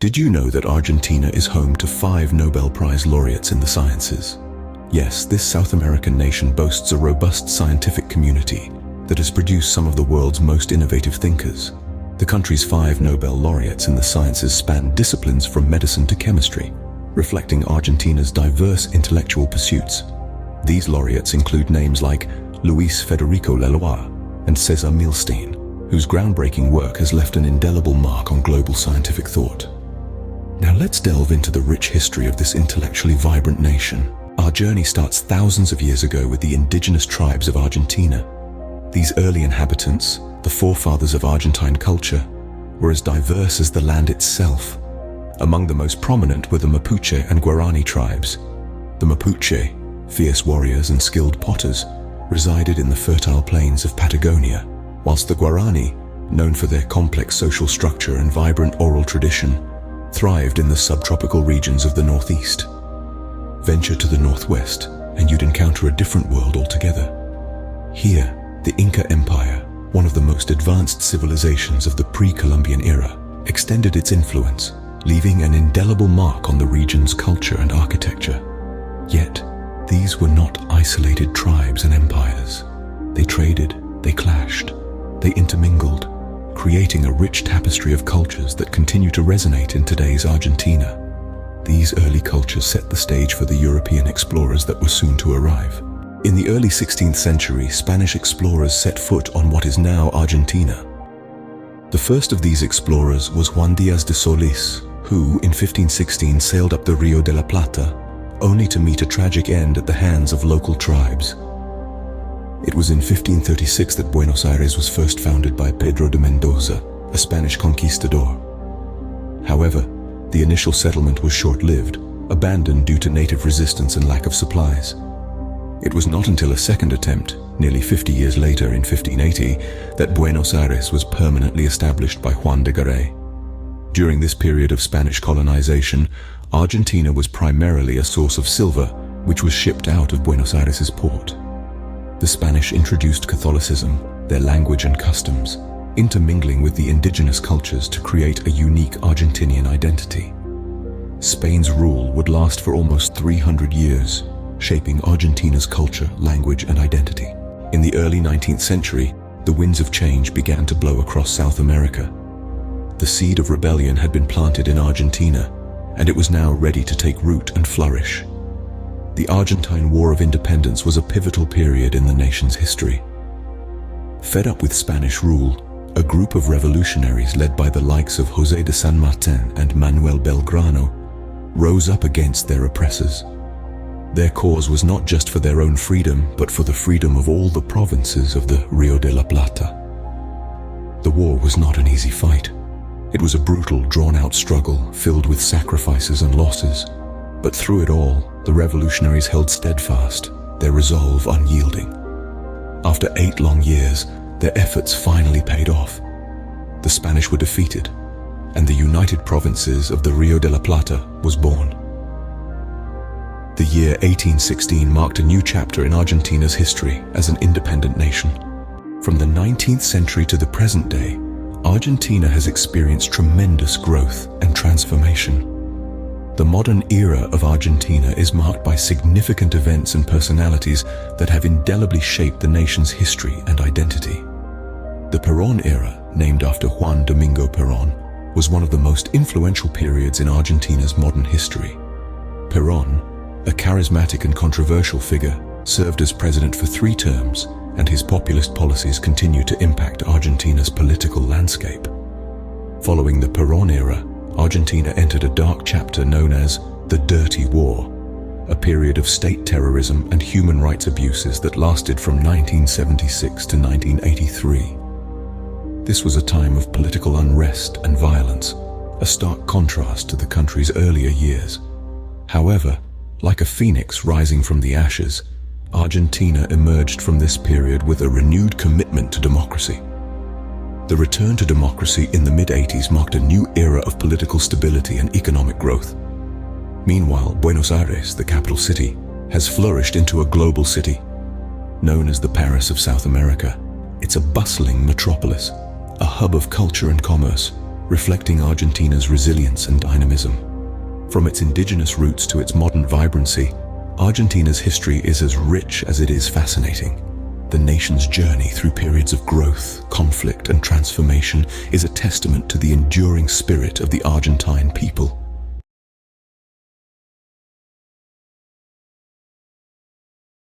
Did you know that Argentina is home to 5 Nobel Prize laureates in the sciences? Yes, this South American nation boasts a robust scientific community that has produced some of the world's most innovative thinkers. The country's 5 Nobel laureates in the sciences span disciplines from medicine to chemistry, reflecting Argentina's diverse intellectual pursuits. These laureates include names like Luis Federico Leloir and Cesar Milstein, whose groundbreaking work has left an indelible mark on global scientific thought. Now let's delve into the rich history of this intellectually vibrant nation. Our journey starts thousands of years ago with the indigenous tribes of Argentina. These early inhabitants, the forefathers of Argentine culture, were as diverse as the land itself. Among the most prominent were the Mapuche and Guarani tribes. The Mapuche, fierce warriors and skilled potters, resided in the fertile plains of Patagonia, whilst the Guarani, known for their complex social structure and vibrant oral tradition, thrived in the subtropical regions of the northeast. Venture to the northwest, and you'd encounter a different world altogether. Here, the Inca Empire, one of the most advanced civilizations of the pre-Columbian era, extended its influence, leaving an indelible mark on the region's culture and architecture. Yet, these were not isolated tribes and empires. They traded, they clashed, they intermingled, creating a rich tapestry of cultures that continue to resonate in today's Argentina. These early cultures set the stage for the European explorers that were soon to arrive. In the early 16th century, Spanish explorers set foot on what is now Argentina. The first of these explorers was Juan Díaz de Solís, who, in 1516, sailed up the Rio de la Plata, only to meet a tragic end at the hands of local tribes. It was in 1536 that Buenos Aires was first founded by Pedro de Mendoza, a Spanish conquistador. However, the initial settlement was short-lived, abandoned due to native resistance and lack of supplies. It was not until a second attempt, nearly 50 years later in 1580, that Buenos Aires was permanently established by Juan de Garay. During this period of Spanish colonization, Argentina was primarily a source of silver, which was shipped out of Buenos Aires's port. The Spanish introduced Catholicism, their language and customs, intermingling with the indigenous cultures to create a unique Argentinian identity. Spain's rule would last for almost 300 years, shaping Argentina's culture, language, and identity. In the early 19th century, the winds of change began to blow across South America. The seed of rebellion had been planted in Argentina, and it was now ready to take root and flourish. The Argentine War of Independence was a pivotal period in the nation's history. Fed up with Spanish rule, a group of revolutionaries led by the likes of José de San Martín and Manuel Belgrano rose up against their oppressors. Their cause was not just for their own freedom, but for the freedom of all the provinces of the Rio de la Plata. The war was not an easy fight. It was a brutal, drawn-out struggle filled with sacrifices and losses. But through it all, the revolutionaries held steadfast, their resolve unyielding. After 8 long years, their efforts finally paid off. The Spanish were defeated, and the United Provinces of the Rio de la Plata was born. The year 1816 marked a new chapter in Argentina's history as an independent nation. From the 19th century to the present day, Argentina has experienced tremendous growth and transformation. The modern era of Argentina is marked by significant events and personalities that have indelibly shaped the nation's history and identity. The Perón era, named after Juan Domingo Perón, was one of the most influential periods in Argentina's modern history. Perón, a charismatic and controversial figure, served as president for 3 terms, and his populist policies continue to impact Argentina's political landscape. Following the Perón era, Argentina entered a dark chapter known as the Dirty War, a period of state terrorism and human rights abuses that lasted from 1976 to 1983. This was a time of political unrest and violence, a stark contrast to the country's earlier years. However, like a phoenix rising from the ashes, Argentina emerged from this period with a renewed commitment to democracy. The return to democracy in the mid-80s marked a new era of political stability and economic growth. Meanwhile, Buenos Aires, the capital city, has flourished into a global city. Known as the Paris of South America, it's a bustling metropolis, a hub of culture and commerce, reflecting Argentina's resilience and dynamism. From its indigenous roots to its modern vibrancy, Argentina's history is as rich as it is fascinating. The nation's journey through periods of growth, conflict, and transformation is a testament to the enduring spirit of the Argentine people.